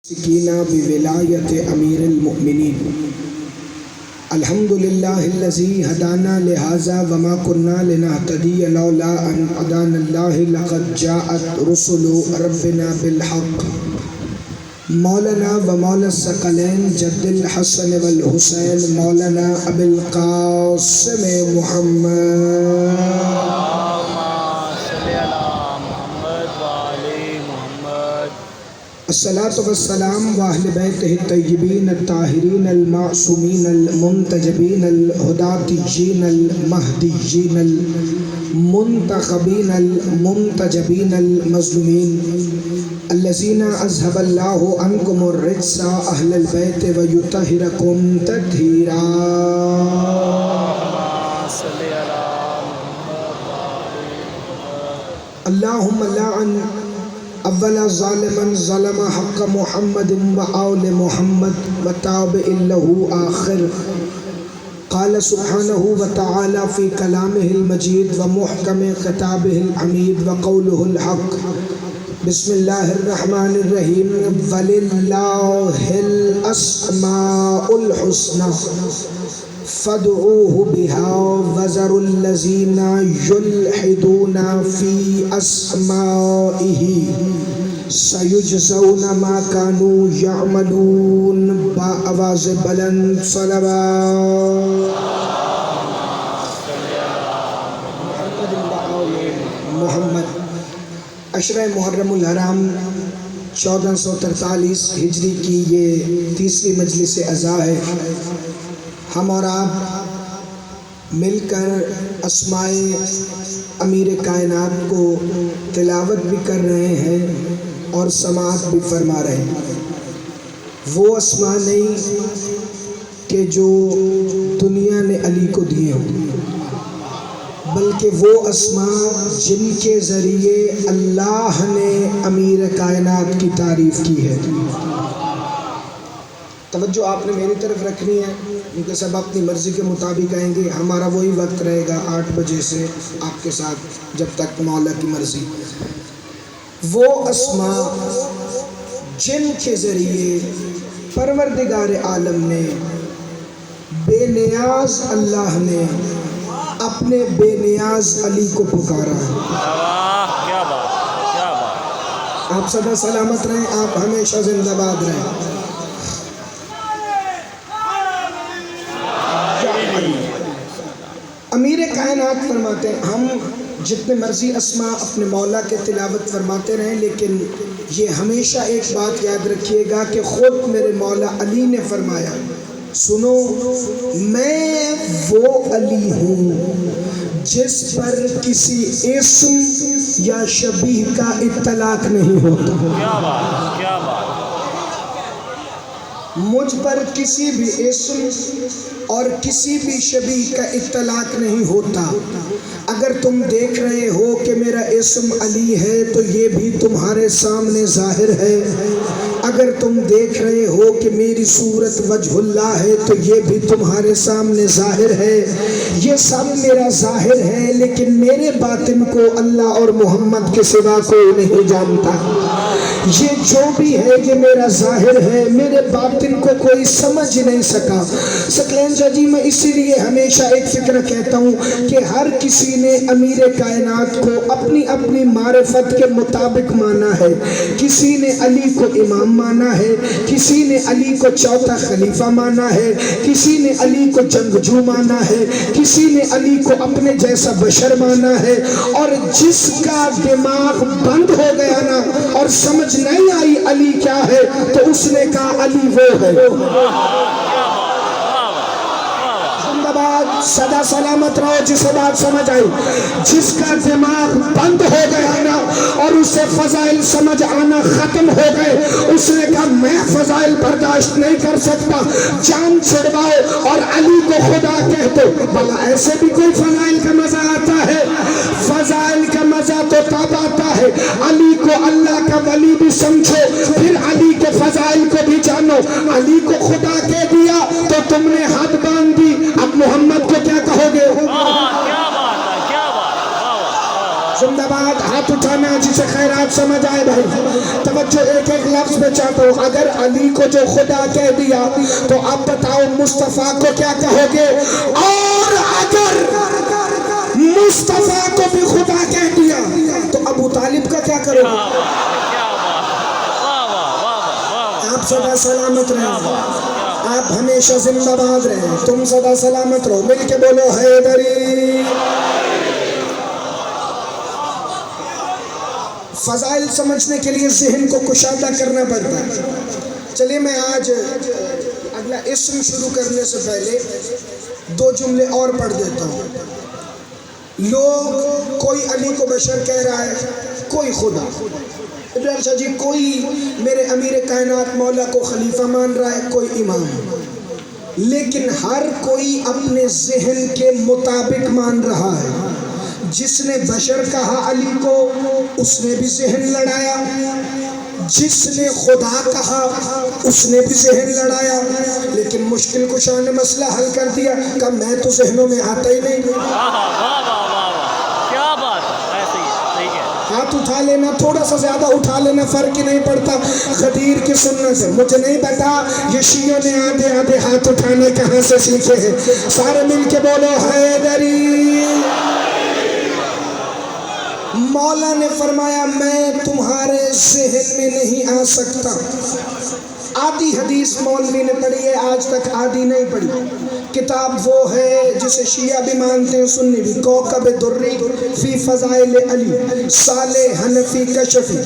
سکینہ بولایت امیر المؤمنین الحمدللہ الذی ہدانا لہذا وما کنا لنہتدی لولا ان ہدانا اللہ لقد جاءت رسل ربنا بالحق مولانا و مولا الثقلین جد الحسن والحسین مولانا ابی القاسم محمد الصلاة والسلام وأهل بيته الطيبين الطاهرين المعصومين المنتجبين الهداتيين المهديين المنتخبين المنتجبين المظلومين الذين أذهب الله عنكم الرجس أهل البيت ويطهركم تطهيرا اللهم لعن اول ظالما ظلم حق محمد و آل محمد و تابع له آخر قال سبحانه وتعالى في كلامه المجيد ومحكم خطابه الحميد وقوله الحق بسم الله الرحمن الرحيم ولله الأسماء الحسنى فادعوه بها وذروا الذين يلحدون في أسمائه سيجزون ما كانوا يعملون بآواز بلند صلوات محمد عشرہ محرم الحرام 1443 ہجری کی یہ تیسری مجلس عزا ہے۔ ہم اور آپ مل کر اسماء امیر کائنات کو تلاوت بھی کر رہے ہیں اور سماعت بھی فرما رہے ہیں۔ وہ اسماء نہیں کہ جو دنیا نے علی کو دیے ہوں، بلکہ وہ اسماء جن کے ذریعے اللہ نے امیر کائنات کی تعریف کی ہے۔ توجہ آپ نے میری طرف رکھنی ہے، کیونکہ سب اپنی مرضی کے مطابق آئیں گے۔ ہمارا وہی وقت رہے گا 8 بجے سے آپ کے ساتھ جب تک مولا کی مرضی۔ وہ اسماء جن کے ذریعے پروردگار عالم نے بے نیاز اللہ نے اپنے بے نیاز علی کو پکارا ہے۔ آپ سدا سلامت رہیں، آپ ہمیشہ زندہ باد رہیں۔ امیر کائنات فرماتے ہیں ہم جتنے مرضی اسماء اپنے مولا کے تلاوت فرماتے رہیں، لیکن یہ ہمیشہ ایک بات یاد رکھیے گا کہ خود میرے مولا علی نے فرمایا، سنو میں وہ علی ہوں جس پر کسی اسم یا شبیہ کا اطلاق نہیں ہوتا۔ مجھ پر کسی بھی اسم اور کسی بھی شبیہ کا اطلاق نہیں ہوتا۔ اگر تم دیکھ رہے ہو کہ میرا اسم علی ہے تو یہ بھی تمہارے سامنے ظاہر ہے۔ اگر تم دیکھ رہے ہو کہ میری صورت وجہ اللہ ہے تو یہ بھی تمہارے سامنے ظاہر ہے۔ یہ سب میرا ظاہر ہے، لیکن میرے باطن کو اللہ اور محمد کے سوا کوئی نہیں جانتا۔ یہ جو بھی ہے یہ میرا ظاہر ہے، میرے باطن کو کوئی سمجھ نہیں سکا۔ ثقلین جی میں اسی لیے ہمیشہ ایک فکر کہتا ہوں کہ ہر کسی نے امیر کائنات کو اپنی اپنی معرفت کے مطابق مانا ہے۔ کسی نے علی کو امام مانا ہے، کسی نے علی کو چوتھا خلیفہ مانا ہے، کسی نے علی کو جنگجو مانا ہے، کسی نے علی کو اپنے جیسا بشر مانا ہے، اور جس کا دماغ بند ہو گیا نا اور سمجھ نہیں آئی علی کیا ہے تو اس نے کہا علی وہ ہے۔ سدا سلامت رہو جسے بات سمجھ آئی۔ جس کا دماغ بند ہو گیا نا اور اسے فضائل سمجھ آنا ختم ہو گئے، اس نے کہا میں فضائل برداشت نہیں کر سکتا، جان چھڑواؤ اور علی کو خدا کہہ دو۔ بھلا ایسے بھی کوئی فضائل کا مزہ آتا ہے؟ فضائل کا مزہ تو تب آتا ہے علی کو اللہ کا ولی بھی سمجھو، پھر علی کے فضائل کو بھی جانو۔ علی کو خدا کہہ دیا تو تم نے حد باندھ دی، اب محمد کو کیا کہو گے؟ زندہ باد، ہاتھ اٹھانا جسے خیرات سمجھ آئے بھائی؟ توجہ ایک ایک لفظ میں چاہتا ہوں. اگر علی کو جو خدا کہہ دیا تو اب بتاؤ مصطفیٰ کو کیا کہو گے؟ اور اگر مصطفیٰ کو بھی خدا کہہ دیا تو ابو طالب کا کیا کرو گے؟ آپ سدا سلامت رہیں، آپ ہمیشہ زندہ باد رہیں، تم سدا سلامت رہو. مل کے بولو حیدری. فضائل سمجھنے کے لیے ذہن کو کشادہ کرنا پڑتا ہے. چلیے میں آج اگلا اسم شروع کرنے سے پہلے 2 جملے اور پڑھ دیتا ہوں. لوگ کوئی علی کو بشر کہہ رہا ہے، کوئی خدا. ابراہیم شاہ جی کوئی میرے امیر کائنات مولا کو خلیفہ مان رہا ہے، کوئی امام. لیکن ہر کوئی اپنے ذہن کے مطابق مان رہا ہے. جس نے بشر کہا علی کو اس نے بھی ذہن لڑایا، جس نے خدا کہا اس نے بھی ذہن لڑایا. لیکن مشکل کشا نے مسئلہ حل کر دیا، کہا میں تو ذہنوں میں آتا ہی نہیں. کیا بات ہے، ہاتھ اٹھا لینا، تھوڑا سا زیادہ اٹھا لینا، فرق ہی نہیں پڑتا. غدیر کی سنت ہے. مجھے نہیں پتا یہ شیعوں نے آدھے آدھے ہاتھ اٹھانے کہاں سے سیکھے ہیں. سارے مل کے بولو حیدری. مولا نے فرمایا میں تمہارے ذہن میں نہیں آ سکتا. آدھی حدیث مولوی نے پڑھی ہے، آج تک آدھی نہیں پڑھی. کتاب وہ ہے جسے شیعہ بھی مانتے ہیں، سنی بھی، کوکب دری فی فضائل علی، صالح حنفی کشفی.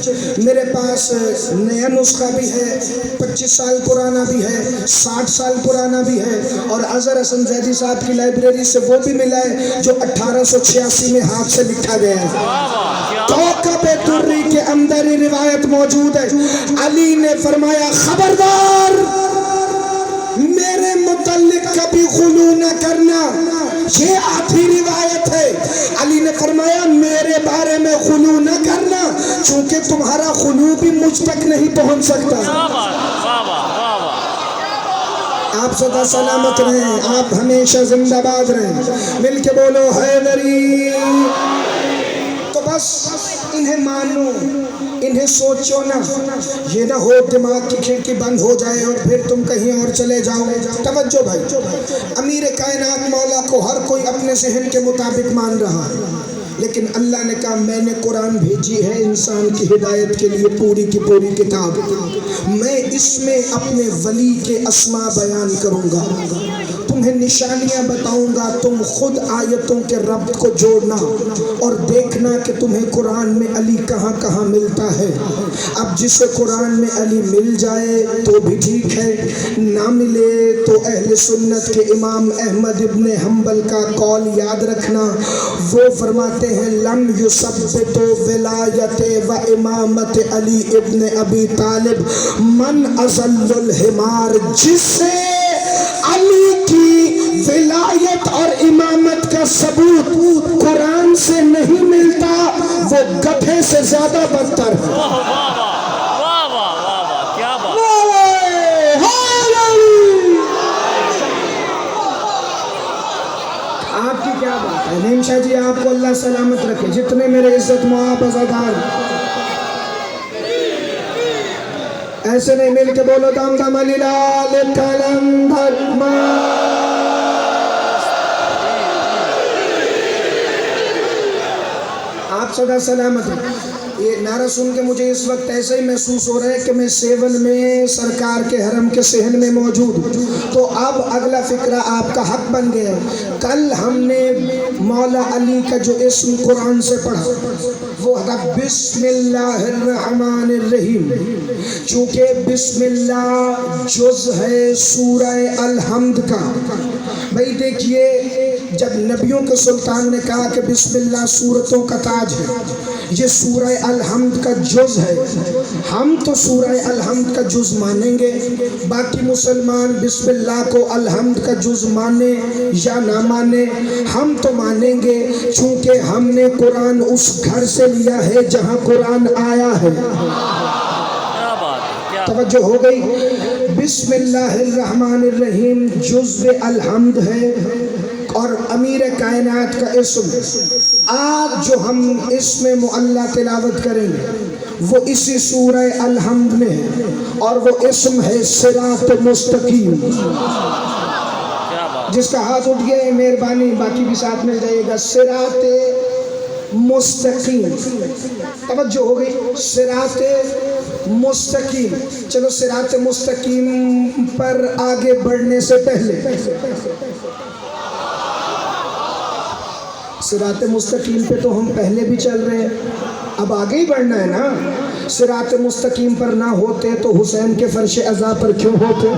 میرے پاس نیا نسخہ بھی ہے، 25 سال پرانا بھی ہے، 60 سال پرانا بھی ہے، اور اظہر حسن زیدی صاحب کی لائبریری سے وہ بھی ملا ہے جو 1886 میں ہاتھ سے لکھا گیا ہے. کوکب دری کے اندر ہی روایت موجود ہے. علی نے فرمایا خبردار میرے متعلق کبھی غلو نہ کرنا. یہ آدھی روایت ہے. علی نے فرمایا میرے بارے میں غلو نہ کرنا، چونکہ تمہارا غلو بھی مجھ تک نہیں پہنچ سکتا. آپ سدا سلامت رہیں، آپ ہمیشہ زندہ باد رہیں. مل کے بولو حیدری. تو بس انہیں مانو، انہیں سوچو نا، یہ نہ ہو دماغ کی کھڑکی بند ہو جائے اور پھر تم کہیں اور چلے جاؤ. توجہ بھائی، امیر کائنات مولا کو ہر کوئی اپنے ذہن کے مطابق مان رہا ہے، لیکن اللہ نے کہا میں نے قرآن بھیجی ہے انسان کی ہدایت کے لیے، پوری کی پوری کتاب. میں اس میں اپنے ولی کے اسماء بیان کروں گا، تمہیں نشانیاں بتاؤں گا. تم خود آیتوں کے ربط کو جوڑنا اور دیکھنا کہ تمہیں قرآن میں علی کہاں کہاں ملتا ہے. اب جسے قرآن میں علی مل جائے تو بھی ٹھیک ہے، نہ ملے تو اہل سنت کے امام احمد ابن حنبل کا قول یاد رکھنا. وہ فرماتے ہیں لم یثبت ولایت و امامت علی ابن ابی طالب من اضل الحمار. جس سے علی کی ولایت اور امامت کا ثبوت قرآن سے نہیں ملتا وہ گدھے سے زیادہ بدتر ہے. آپ کی کیا بات ہے نعیم شاہ جی، آپ کو اللہ سلامت رکھے. جتنے میرے عزت معاف عزادار ایسے نہیں، مل کے بولو دم دم علی لال کلندر. آپ سدا سلامت ہیں. یہ نعرہ سن کے مجھے اس وقت ایسا ہی محسوس ہو رہا ہے کہ میں سیون میں سرکار کے حرم کے صحن میں موجود ہوں. تو اب اگلا فقرہ آپ کا حق بن گیا ہے. کل ہم نے مولا علی کا جو اسم قرآن سے پڑھا وہ تھا بسم اللہ الرحمن الرحیم. چونکہ بسم اللہ جز ہے سورہ الحمد کا. بھائی دیکھیے، جب نبیوں کے سلطان نے کہا کہ بسم اللہ سورتوں کا تاج ہے، یہ سورہ الحمد کا جز ہے. ہم تو سورہ الحمد کا جز مانیں گے، باقی مسلمان بسم اللہ کو الحمد کا جز مانے یا نہ مانے، ہم تو مانیں گے چونکہ ہم نے قرآن اس گھر سے لیا ہے جہاں قرآن آیا ہے. توجہ ہو گئی. بسم اللہ الرحمن الرحیم جزء الحمد ہے اور امیر کائنات کا اسم. آج جو ہم اس میں معلّہ تلاوت کریں گے وہ اسی سورہ الحمد میں ہے، اور وہ اسم ہے صراط مستقیم۔ جس کا ہاتھ اٹھ گیا ہے مہربانی باقی بھی ساتھ مل جائے گا۔ صراط مستقیم، توجہ ہو گئی، صراط مستقیم۔ چلو صراط مستقیم پر آگے بڑھنے سے پہلے، صراط مستقیم پہ تو ہم پہلے بھی چل رہے ہیں، اب آگے ہی بڑھنا ہے نا۔ صراط مستقیم پر نہ ہوتے تو حسین کے فرش عزا پر کیوں ہوتے؟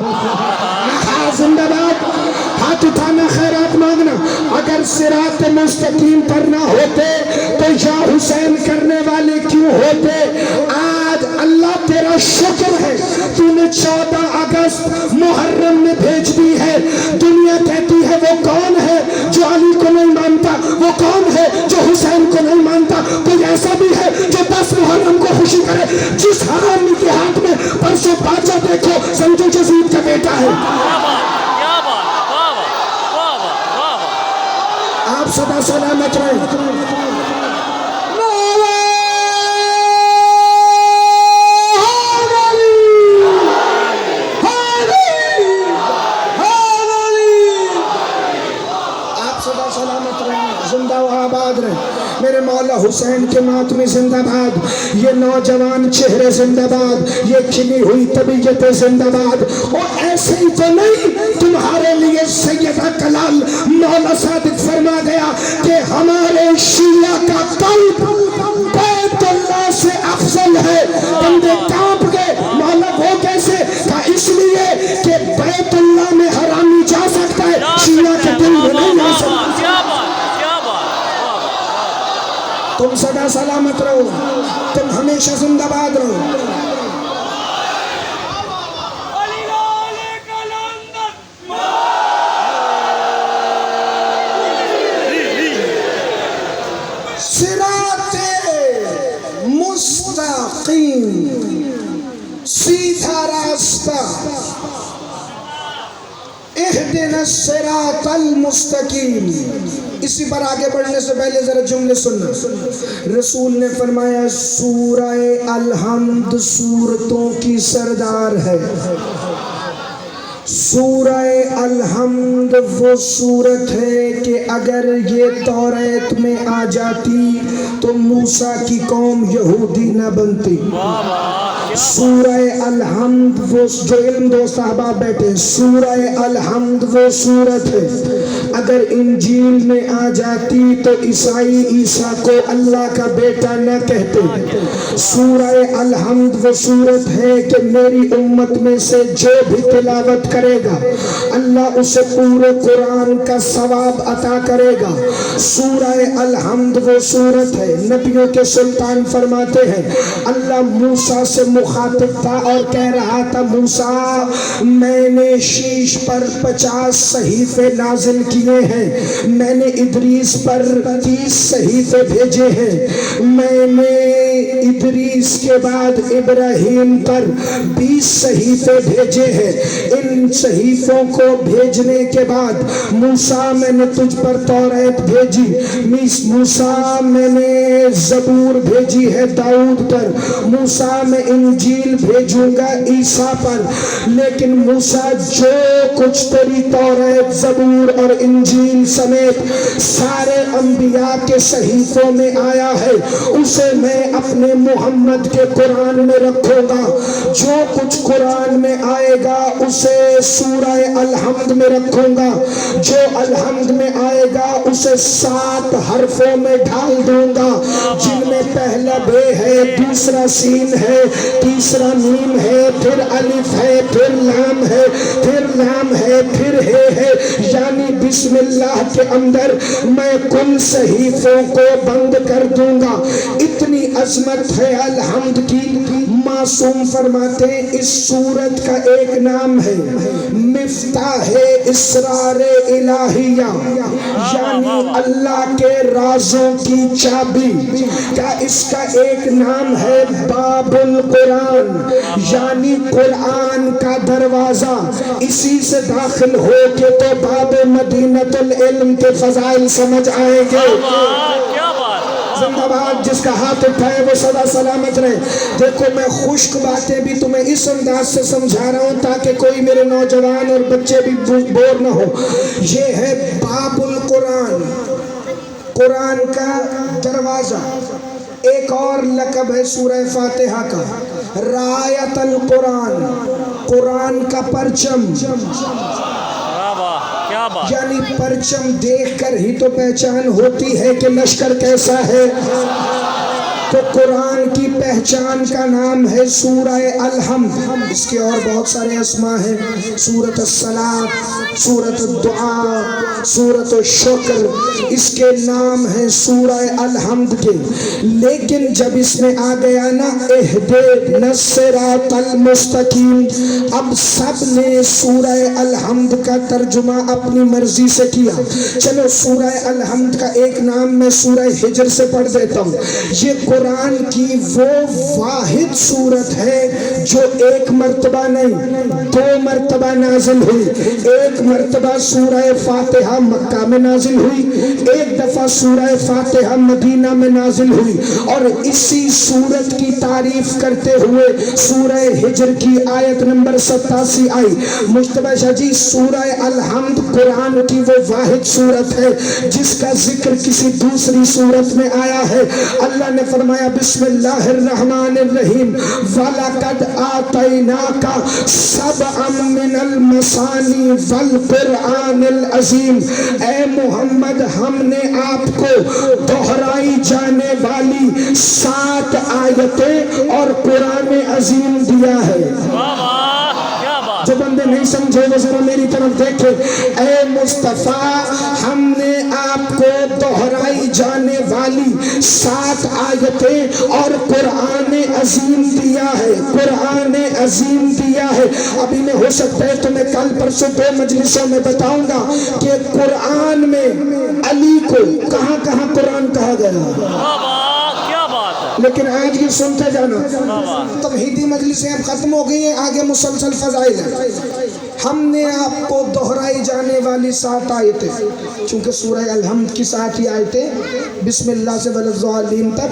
زندہ باد، ہاتھ اٹھانا، خیرات مانگنا۔ اگر صراط مستقیم پر نہ ہوتے تو یا حسین کرنے والے کیوں ہوتے؟ آج اللہ تیرا شکر ہے تو نے 14 اگست محرم میں بھیج دی ہے۔ دنیا کہتی ہے وہ کون ہے جو علی کو نہیں مانتا، وہ کون ہے جو حسین کو نہیں مانتا۔ کوئی ایسا بھی ہے جو 10 محرم کو خوشی کرے؟ جس حرامی کے ہاتھ میں پرسوں باچا دیکھو سمجھو یزید کا بیٹا ہے۔ آپ سدا سلامت رہیں۔ میرے مولا حسین کے ماتمی زندہ باد، یہ نوجوان چہرے زندہ باد، یہ کھلی ہوئی طبیعت زندہ باد۔ اور ایسے ہی تو نہیں، تمہارے لیے سیدہ کلال مولا صادق فرما گیا کہ ہمارے شیعہ کا قلب بیت اللہ سے افضل ہے۔ بندے کانپ گئے، مولا وہ کیسے؟ کہا اس لیے کہ بیت اللہ میں حرامی جا سکتا ہے، شیعہ کے دل میں نہیں جا سکتا۔ تم سدا سلامت رہو، تم ہمیشہ زندہ باد رہو۔ صراط مستقیم، سیدھا راستہ، اہدنا الصراط المستقیم۔ اسی پر آگے بڑھنے سے پہلے ذرا جملے سننا۔ رسول نے فرمایا سورہ الحمد سورتوں کی سردار ہے۔ سورہ الحمد وہ سورت ہے کہ اگر یہ توریت میں آ جاتی تو موسیٰ کی قوم یہودی نہ بنتی۔ سورہ الحمد وہ جو علم دو صحابہ بیٹھے، سورہ الحمد وہ سورت ہے اگر انجیل میں آ جاتی تو عیسائی عیسیٰ کو اللہ کا بیٹا نہ کہتے۔ سورہ الحمد وہ سورت ہے کہ میری امت میں سے جو بھی تلاوت کرے گا اللہ اسے پورے قرآن کا ثواب عطا کرے گا۔ سورہ الحمد وہ سورت ہے، نبیوں کے سلطان فرماتے ہیں اللہ موسیٰ سے مخاطب تھا اور کہہ رہا تھا موسیٰ میں نے شیش پر 50 صحیفے نازل کیے ہیں، میں نے ادریس پر 30 صحیفے بھیجے ہیں، میں نے ادریس کے بعد ابراہیم پر 20 صحیفے بھیجے ہیں۔ ان صحیفوں کو بھیجنے کے بعد موسیٰ میں نے تجھ پر توریت بھیجی، موسیٰ میں نے زبور بھیجی ہے داؤد پر، موسیٰ میں انجیل بھیجوں گا عیسیٰ پر۔ لیکن موسیٰ جو کچھ تیری توریت زبور اور انجیل سمیت سارے انبیاء کے صحیفوں میں آیا ہے اسے میں اپنے محمد کے قرآن میں رکھوں گا۔ جو کچھ قرآن میں آئے گا اسے سورہ الحمد میں رکھوں گا، جو الحمد میں آئے گا اسے 7 حرفوں میں ڈھال دوں گا جن میں پہلا بے ہے، دوسرا سین ہے، تیسرا نیم ہے، پھر الف ہے، پھر لام ہے، پھر لام ہے، پھر ہے، یعنی بسم اللہ کے اندر میں کل صحیفوں کو بند کر دوں گا۔ اتنی عظمت ہے الحمد کی۔ معصوم فرماتے ہیں اس سورت کا ایک نام ہے مفتاح اسرار الہیہ، یعنی اللہ کے رازوں کی چابی۔ کیا اس کا ایک نام ہے باب القرآن، یعنی قرآن کا دروازہ۔ اسی سے داخل ہو کے تو باب مدینۃ العلم کے فضائل سمجھ آئیں گے۔ زندہ باد، جس کا ہاتھ اٹھائے وہ سدا سلامت رہے۔ دیکھو میں خشک باتیں بھی تمہیں اس انداز سے سمجھا رہا ہوں تاکہ کوئی میرے نوجوان اور بچے بھی بور نہ ہو۔ یہ ہے باب القرآن، قرآن کا دروازہ۔ ایک اور لقب ہے سورہ فاتحہ کا، رایت القرآن، قرآن کا پرچم۔ یعنی پرچم دیکھ کر ہی تو پہچان ہوتی ہے کہ لشکر کیسا ہے۔ تو قرآن کی پہچان کا نام ہے سورہ الحمد۔ اس کے اور بہت سارے اسماء ہیں، سورۃ الصلاۃ، سورۃ الدعاء، سورۃ الشکر، اس کے نام ہیں سورہ الحمد کے۔ لیکن جب اس میں آ گیا نا اہدنا الصراط المستقیم، اب سب نے سورہ الحمد کا ترجمہ اپنی مرضی سے کیا۔ چلو سورہ الحمد کا ایک نام میں سورہ ہجر سے پڑھ دیتا ہوں۔ یہ قرآن کی وہ واحد سورت ہے جو ایک مرتبہ نہیں 2 مرتبہ نازل ہوئی۔ ایک مرتبہ سورہ فاتحہ مکہ میں نازل ہوئی، ایک دفعہ سورہ فاتحہ مدینہ میں نازل ہوئی، اور اسی سورت کی تعریف کرتے ہوئے سورہ ہجر کی آیت نمبر 87 آئی۔ مجتبی شاہ جی، سورہ الحمد قرآن کی وہ واحد سورت ہے جس کا ذکر کسی دوسری سورت میں آیا ہے۔ اللہ نے فرمایا بسم اللہ الرحمن الرحیم، وَلَقَدْ آتَيْنَاكَ سَبْعًا مِّنَ الْمَثَانِي وَالْقُرْآنِ الْعَظِيمِ، اے محمد ہم نے آپ کو دہرائی جانے والی 7 آیتیں اور قرآن عظیم دیا ہے۔ جو بندے نہیں سمجھے وہ ذرا میری طرف دیکھے۔ اے مصطفیٰ ہم نے آپ کو دہرائی جانے والی 7 آیتیں اور قرآن عظیم دیا ہے، قرآن عظیم دیا ہے۔ ابھی میں ہو سکتا ہے تو میں کل پرسوں 2 مجلسوں میں بتاؤں گا کہ قرآن میں علی کو کہاں کہاں قرآن کہا گیا، لیکن آج یہ سنتے جانا۔ توحیدی مجلسیں اب ختم ہو گئی ہیں، آگے مسلسل فضائل ہیں۔ ہم نے آپ کو دہرائی جانے والی 7 آیتیں، چونکہ سورہ الحمد کی 7 ہی آیتیں بسم اللہ سے والضالین تک،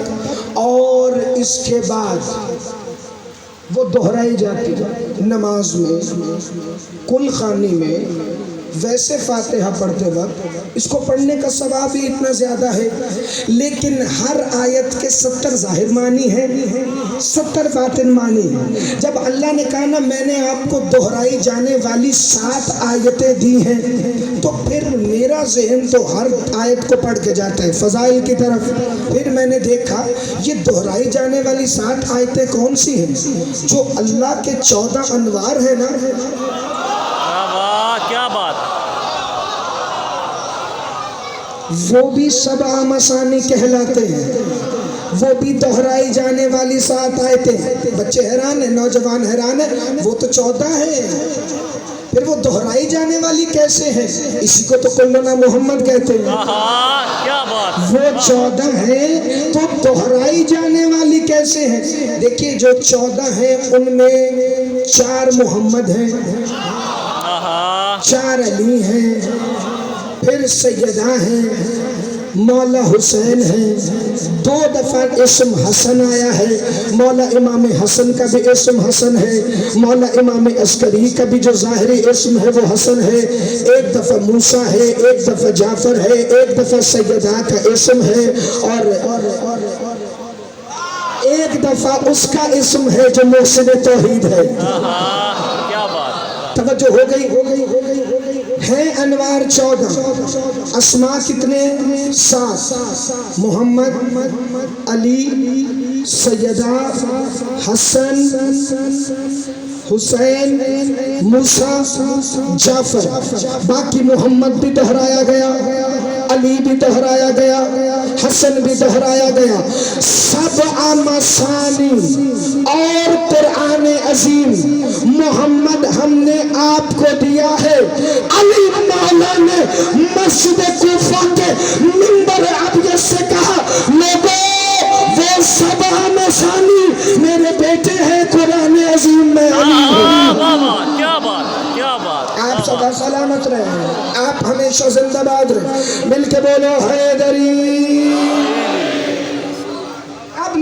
اور اس کے بعد وہ دہرائی جاتی نماز میں، کل خوانی میں۔ ویسے فاتحہ پڑھتے وقت اس کو پڑھنے کا ثواب بھی اتنا زیادہ ہے، لیکن ہر آیت کے 70 ظاہر معنی ہیں، 70 باطن معنی ہیں۔ جب اللہ نے کہا نا میں نے آپ کو دہرائی جانے والی 7 آیتیں دی ہیں، تو پھر میرا ذہن تو ہر آیت کو پڑھ کے جاتا ہے فضائل کی طرف۔ پھر میں نے دیکھا یہ دہرائی جانے والی 7 آیتیں کون سی ہیں؟ جو اللہ کے 14 انوار ہیں نا، کیا بات، وہ بھی 7 مثانی کہلاتے ہیں، وہ بھی دہرائی جانے والی 7 آیتیں۔ بچے حیران ہیں، نوجوان حیران ہیں، وہ تو 14 ہیں، پھر وہ دہرائی جانے والی کیسے ہیں؟ اسی کو تو کلنا محمد کہتے ہیں۔ کیا بات، وہ 14 ہیں تو دہرائی جانے والی کیسے ہیں؟ دیکھیے جو 14 ہیں ان میں 4 محمد ہیں، 4 علی ہیں، پھر سیدہ ہیں، مولا حسین ہیں، 2 دفعہ اسم حسن آیا ہے، مولا امام حسن کا بھی اسم حسن ہے، مولا امام عسکری کا بھی جو ظاہری اسم ہے وہ حسن ہے، 1 دفعہ موسیٰ ہے، 1 دفعہ جعفر ہے، 1 دفعہ سیدہ کا اسم ہے، اور 1 دفعہ اس کا اسم ہے جو محسن توحید ہے۔ کیا بات، توجہ ہو گئی ہے۔ انوار 14، اسماء کتنے؟ 7، محمد، علی، سیدہ، حسن، حسین، موسیٰ، جعفر۔ باقی محمد بھی دہرایا گیا، علی بھی دہرایا گیا، حسن بھی دہرایا گیا۔ 7 مثانی اور قرآن عظیم محمد ہم نے آپ کو دیا ہے۔ علی مولا نے مسجد کوفہ کے منبر ابیض سے کہا لوگوں وہ 7 مثانی میرے بیٹے ہیں، قرآن عظیم میں علی ہے۔ کیا بات، کیا بات، آپ سدا سلامت رہے، آپ ہمیشہ زندہ باد رہے، مل کے بولو حیدری۔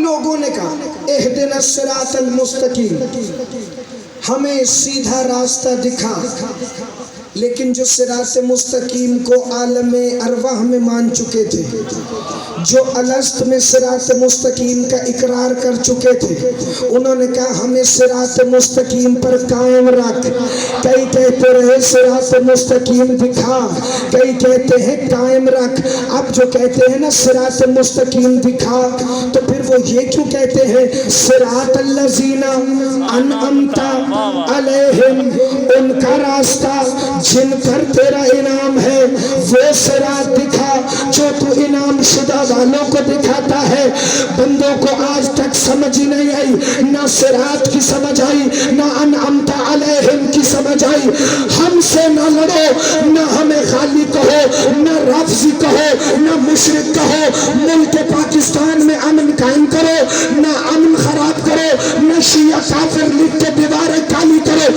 لوگوں نے کہا اہدنا الصراط المستقیم، ہمیں سیدھا راستہ دکھا، لیکن جو صراط مستقیم کو عالم ارواح میں مان چکے تھے، جو الست میں صراط مستقیم کا اقرار کر چکے تھے، انہوں نے کہا ہمیں صراط مستقیم پر قائم رکھ۔ کئی کہتے رہے صراط مستقیم دکھا، کئی کہتے ہیں قائم رکھ۔ اب جو کہتے ہیں نا صراط مستقیم دکھا، تو پھر وہ یہ کیوں کہتے ہیں صراط الذین انعمت علیہم، ان کا راستہ جن پر تیرا انعام ہے، وہ صراط دکھا جو تو انعام شدہ والوں کو دکھاتا ہے۔ بندوں کو آج تک سمجھ ہی نہیں آئی، نہ صراط کی سمجھ آئی، نہ انعمت علیہم کی سمجھ آئی۔ ہم سے نہ لڑو، نہ ہمیں غالی کہو، نہ رافضی کہو، نہ مشرک کہو۔ ملک پاکستان میں امن قائم کرو، نہ امن خراب کرو، نہ شیعہ کافر لکھ کے دیواریں کالی کرو۔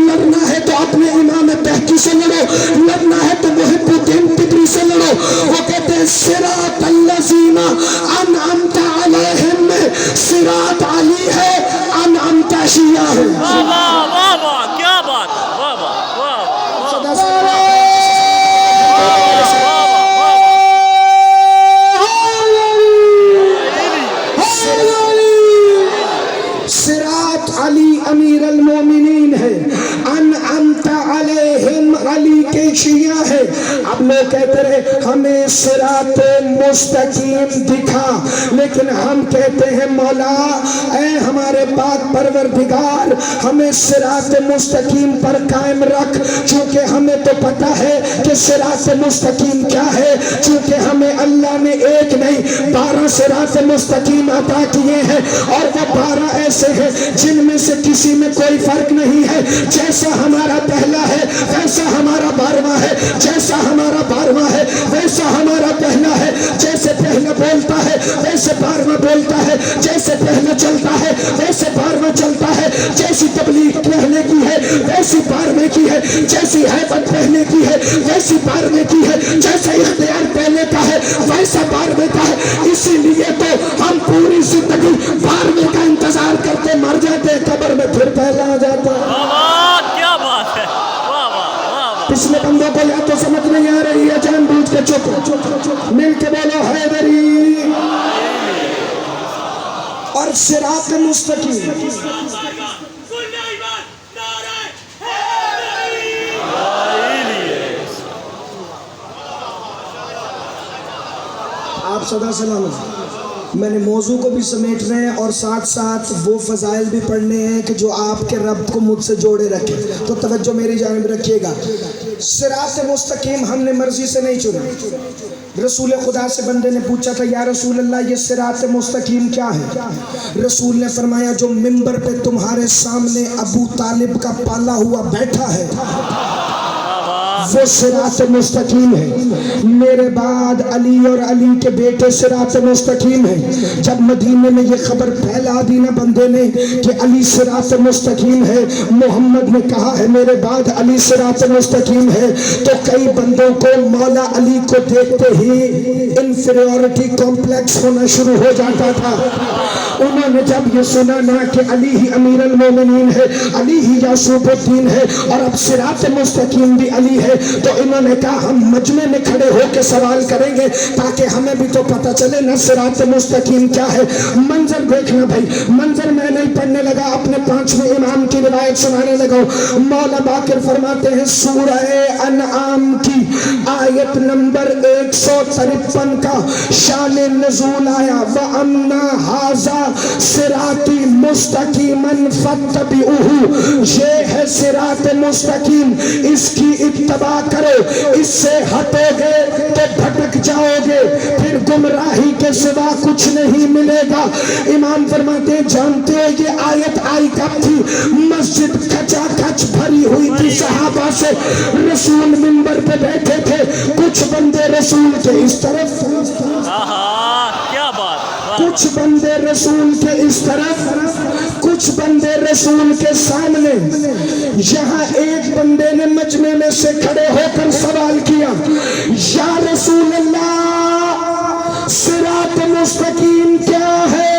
لڑنا ہے تو اپنے امام بہکی سے لڑو، لڑنا ہے تو محب الدین تبری سے لڑو۔ وہ کہتے ہیں صراط الذین انعمت علیہم میں صراط علی ہے، انعمت شیعہ ہے۔ واہ واہ واہ واہ، کیا بات، واہ واہ واہ واہ، صراط علی امیر المومنین ہے، انعمت علیہم علی کے شیعہ ہے۔ اب لوگ کہتے رہے ہمیں صراط مستقیم دکھا، لیکن ہم کہتے ہیں مولا اے ہمارے پاک پروردگار، ہمیں صراط مستقیم پر قائم رکھ، چونکہ ہمیں تو پتہ ہے کہ صراط مستقیم کیا ہے، چونکہ ہمیں اللہ نے ایک نہیں 12 صراط مستقیم عطا کیے ہیں، اور وہ 12 ایسے ہیں جن میں سے کسی میں کوئی فرق نہیں ہے۔ جیسا ہمارا پہلا ہے ویسا ہمارا 12واں ہے، جیسا ہمارا 12واں ہے ویسا ہمارا پہلا ہے، جیسے پہلا بولتا ہے ویسے 12واں بولتا ہے، جیسے پہلا چلتا ہے ویسے 12واں چلتا ہے، جیسی تبلیغ پہلے کی ہے ویسی 12ویں کی ہے، جیسی ہیبت پہلے کی ہے ویسی 12ویں کی ہے، جیسا اختیار پہلے کا ہے ویسا 12ویں کا ہے۔ اسی لیے تو ہم پوری زندگی 12ویں کا انتظار کرتے مر جاتے، قبر میں پھر پہلا آ جاتا ہے۔ واہ واہ، کیا بات ہے، واہ واہ واہ واہ۔ پچھلے بندوں کو یا تو سمجھ نہیں آ رہی ہے، جان بوجھ کے چپ، مل کے بولو حیدری اور صراط مستقیم۔ آپ صدا سلامت۔ میں نے موضوع کو بھی سمیٹ رہے ہیں اور ساتھ ساتھ وہ فضائل بھی پڑھنے ہیں کہ جو آپ کے رب کو مجھ سے جوڑے رکھے، تو توجہ میری جانب رکھیے گا۔ صراط مستقیم ہم نے مرضی سے نہیں چنا۔ رسول خدا سے بندے نے پوچھا تھا یا رسول اللہ یہ صراط مستقیم کیا ہے؟ رسول نے فرمایا جو منبر پہ تمہارے سامنے ابو طالب کا پالا ہوا بیٹھا ہے وہ صراط مستقیم ہے۔ میرے بعد علی اور علی کے بیٹے صراط مستقیم ہیں۔ جب مدینے میں یہ خبر پھیلا دی نا بندے نے کہ علی صراط مستقیم ہے، محمد نے کہا ہے میرے بعد علی صراط مستقیم ہے، تو کئی بندوں کو مولا علی کو دیکھتے ہی انفیریورٹی کمپلیکس ہونا شروع ہو جاتا تھا۔ انہوں نے جب یہ سنا نا کہ علی ہی امیر المومنین ہے، علی ہی یعصوب الدین ہے، اور اب صراط مستقیم بھی علی ہے، تو انہوں نے کہا ہم مجمع میں کھڑے ہو کے سوال کریں گے تاکہ ہمیں بھی تو پتہ چلے نا صراط مستقیم کیا ہے۔ منظر دیکھنا بھائی، منظر میں نہیں پڑھنے لگا، اپنے 5ویں امام کی روایت سنانے لگا۔ مولا باقر فرماتے ہیں سورہ انعام کی آیت نمبر 153 کا شان نزول آیا وَأَنَّا هَذَا صِرَاطِ مُسْتَقِيمًا فَاتَّبِعُوهُ، یہ ہے صراط مستقیم، اس کی اتباع کرو، اس سے ہٹو گے تو بھٹک جاؤ گے، پھر گمراہی کے سوا کچھ نہیں ملے گا۔ امام فرماتے ہیں جانتے ہو یہ آیت آئی کب تھی؟ مسجد کھچا کھچ بھری ہوئی تھی صحابہ سے، رسول منبر پہ بیٹھے تھے، کچھ بندے رسول کے اس طرف، کیا بات، کچھ بندے رسول کے اس طرف، کچھ بندے رسول کے سامنے۔ یہاں ایک بندے نے مجمع میں سے کھڑے ہو کر سوال کیا یا رسول اللہ صراط مستقیم کیا ہے؟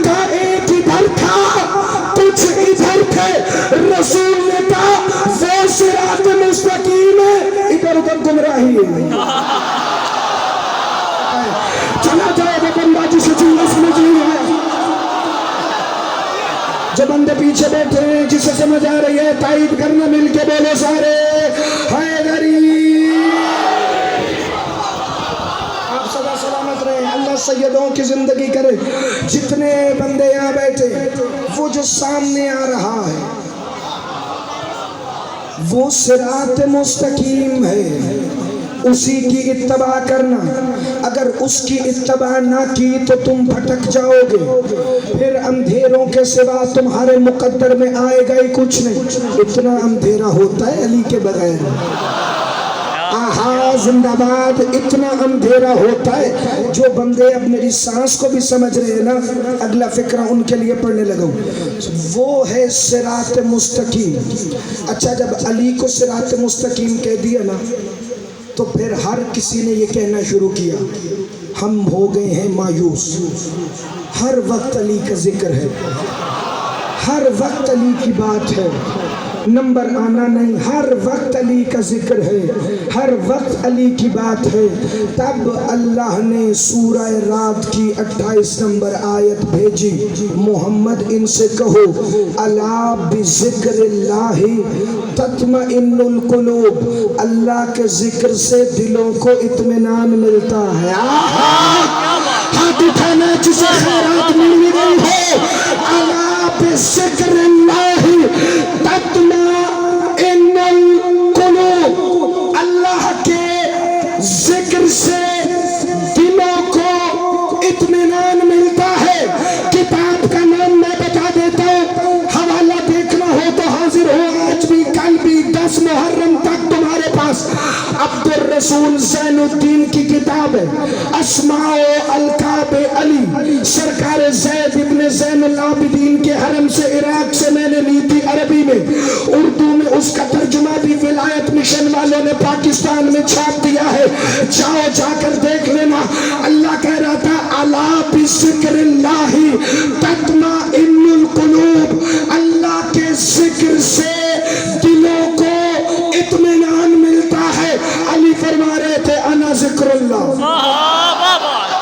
کا ایک ادھر تھا کچھ ادھر تھے. رسول نے کہا وہ صراط مستقیم ہے, ادھر ادھر گمراہی ہے. چلا جائے وہ بندہ جسے چیزیں سمجھ نہیں ہے. جو بندے پیچھے بیٹھے ہیں جسے سمجھ آ رہی ہے تائید کرنا, مل کے بولو سارے حیدری. آپ سدا سلامت رہے, اللہ سیدوں کی زندگی کرے. جتنے بندے یہاں بیٹھے وہ جو سامنے آ رہا ہے وہ صراط مستقیم ہے, اسی کی اتباع کرنا. اگر اس کی اتباع نہ کی تو تم بھٹک جاؤ گے, پھر اندھیروں کے سوا تمہارے مقدر میں آئے گا ہی کچھ نہیں. اتنا اندھیرا ہوتا ہے علی کے بغیر. آہا زندہ باد. اتنا اندھیرا ہوتا ہے. جو بندے اب میری سانس کو بھی سمجھ رہے ہیں نا, اگلا فقرہ ان کے لیے پڑھنے لگا ہوں. وہ ہے صراط مستقیم. اچھا جب علی کو صراط مستقیم کہہ دیا نا تو پھر ہر کسی نے یہ کہنا شروع کیا ہم ہو گئے ہیں مایوس. ہر وقت علی کا ذکر ہے, ہر وقت علی کی بات ہے, نمبر آنا نہیں, ہر وقت علی کا ذکر ہے, ہر وقت علی کی بات ہے. تب اللہ نے سورہ رات کی 28 نمبر آیت بھیجی, محمد ان سے کہو الا بذکر اللہ تطمئن القلوب, اللہ کے ذکر سے دلوں کو اطمینان ملتا ہے. ہاتھ اٹھانا جسے خیرات مل گئی ہو. الا بذکر اللہ تطمئن القلوب, اللہ کے ذکر سے دلوں کو اطمینان ملتا ہے. کتاب کا نام میں بتا دیتا ہوں, حوالہ دیکھنا ہو تو حاضر ہو, آج بھی کل بھی 10 محرم تک تمہارے پاس. عبد الرسول زین الدین کی کتاب ہے اسماء و القاب علی. سرکار زید ابن زین العابدین کے حرم سے عراق سے میں نے لی تھی عربی میں, اردو میں اس کا ترجمہ بھی ولایت مشن والوں نے پاکستان میں چھاپ دیا ہے. جاؤ جا کر دیکھ لینا. اللہ کہہ رہا تھا الا بذکر اللہ تطمئن القلوب, اللہ کے ذکر سے دلوں کو اطمینان ملتا ہے. علی فرما رہے تھے انا ذکر اللہ. کیا بات,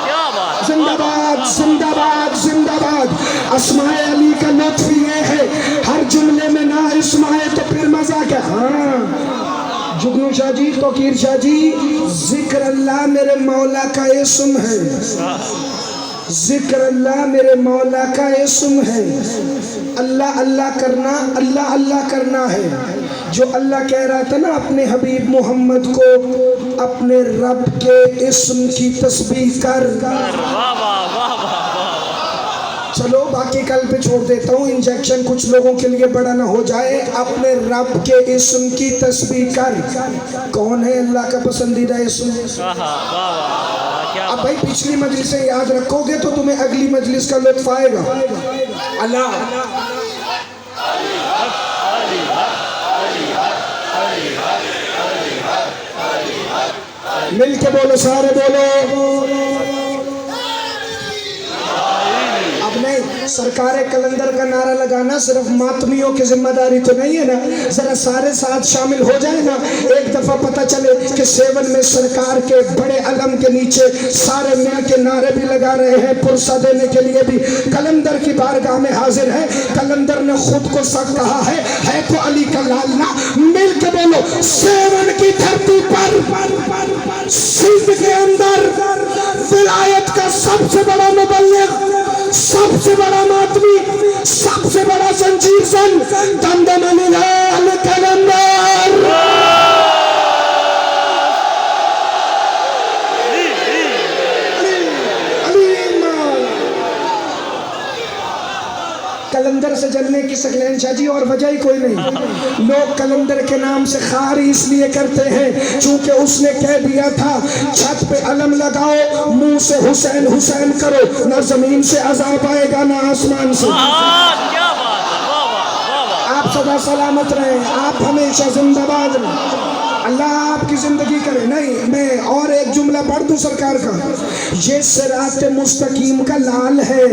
کیا بات. زندہ باد, زندہ باد, زندہ باد. اسماء علی کا لطف یہ ہے ہر جملے میں نہ اسماء تو پھر مزہ کیا. ہاں جگنو شاہ جی, توقیر شاہ جی, ذکر اللہ میرے مولا کا اسم ہے. ذکر اللہ میرے مولا کا اسم ہے. اللہ اللہ کرنا, اللہ اللہ کرنا ہے. جو اللہ کہہ رہا تھا نا اپنے حبیب محمد کو اپنے رب کے اسم کی تسبیح کر. چلو باقی کل پہ چھوڑ دیتا ہوں, انجیکشن کچھ لوگوں کے لیے بڑا نہ ہو جائے. اپنے رب کے اسم کی تسبیح کر. کون ہے اللہ کا پسندیدہ اسم؟ اب بھائی پچھلی مجلسیں یاد رکھو گے تو تمہیں اگلی مجلس کا لطف آئے گا. اللہ مل کے بولو, سارے بولو. اب نہیں, سرکار کلندر کا نعرہ لگانا صرف ماتمیوں کی ذمہ داری تو نہیں ہے نا, ذرا سارے ساتھ شامل ہو جائیں نا. ایک دفعہ پتہ چلے کہ 7 میں سرکار کے بڑے علم کے نیچے سارے مل کے نعرے بھی لگا رہے ہیں, پرسہ دینے کے لیے بھی کلندر کی بارگاہ میں حاضر ہے. کلندر نے خود کو سچ کہا ہے تو علی کا لالا. مل کے بولو 7 کی دھرتی پر سندھ کے اندر ولایت کا سب سے بڑا مبلغ, سب سے بڑا ماتمی, سب سے بڑا زنجیر زن دمدم علی کلندر. کلندر سے جلنے کی سکلین شاہ جی اور وجہ ہی کوئی نہیں. لوگ کلندر کے نام سے خاری اس لیے کرتے ہیں چونکہ اس نے کہہ دیا تھا چھت پہ علم لگاؤ, منہ سے حسین حسین کرو, نہ زمین سے عذاب آئے گا نہ آسمان سے. آپ سدا سلامت رہیں, آپ ہمیشہ زندہ باد رہیں. اللہ آپ کی زندگی کرے. نہیں میں اور ایک جملہ پڑھ دوں سرکار کا. یہ صراط مستقیم کا لال ہے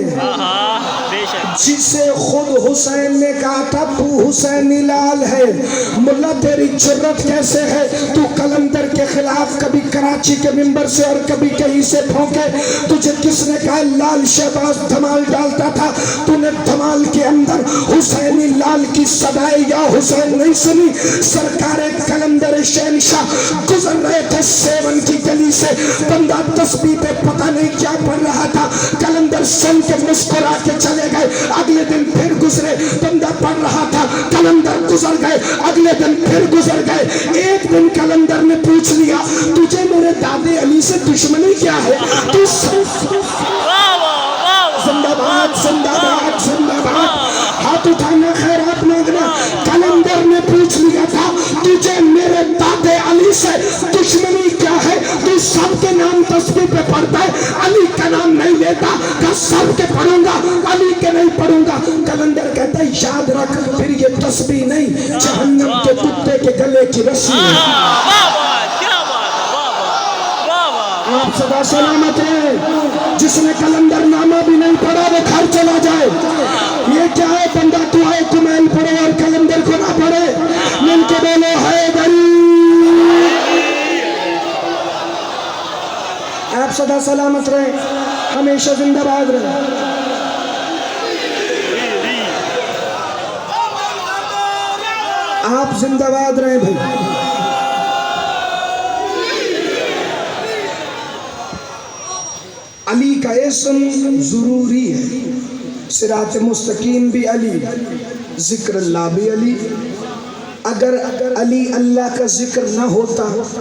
بے شک. جسے خود حسین نے کہا تھا تو حسینی لال ہے. ملا تیری جرت کیسے ہے تو قلندر کے خلاف کبھی کراچی کے ممبر سے اور کبھی کہیں سے پھونکے. تجھے کس نے کہا لال شہباز دھمال ڈالتا تھا؟ تو نے دھمال کے اندر حسینی لال کی صدائے یا حسین نہیں سنی. سرکار قلندر شہنشاہ گزر رہے تھے سیون کی گلی سے. بندہ تسبیح پہ پتہ نہیں کیا پڑھ رہا تھا. قلندر سن کے مسکرا کے چلے گئے. اگلے دن پھر گزرے. بندہ پڑھ رہا تھا. قلندر گزر گئے. اگلے دن پھر گزر گئے. ایک دن قلندر نے پوچھ لیا تجھے میرے دادے علی سے دشمنی کیا ہے؟ تو زندہ باد زندہ باد زندہ باد ہاتھ اٹھانا خیرات مانگنا. قلندر نے پوچھ لیا تھا تجھے میرے دادے علی سے دشمنی کیا ہے؟ تو سب کے نام تسبیح پہ پڑھتا ہے علی کا نام نہیں لیتا. کہ سب کے پڑھوں گا علی کے نہیں پڑھوں گا. قلندر کہتا ہے یاد رکھ پھر یہ تسبیح نہیں جہنم کے کتے کے گلے کی رسی ہے. آپ صدا سلامت رہے. جس نے قلندر نامہ بھی نہیں پڑھا وہ گھر چلا جائے. یہ کیا ہے بندہ تو آئے کمیل پڑھے اور قلندر کو نہ پڑھے. مل کے بولو حیدری. آپ صدا سلامت رہے. ہمیشہ زندہ باد رہے. آپ زندہ باد رہے بھائی. علی کا اسم ضروری ہے. صراط مستقیم بھی علی, ذکر اللہ بھی علی. اگر علی اللہ کا ذکر نہ ہوتا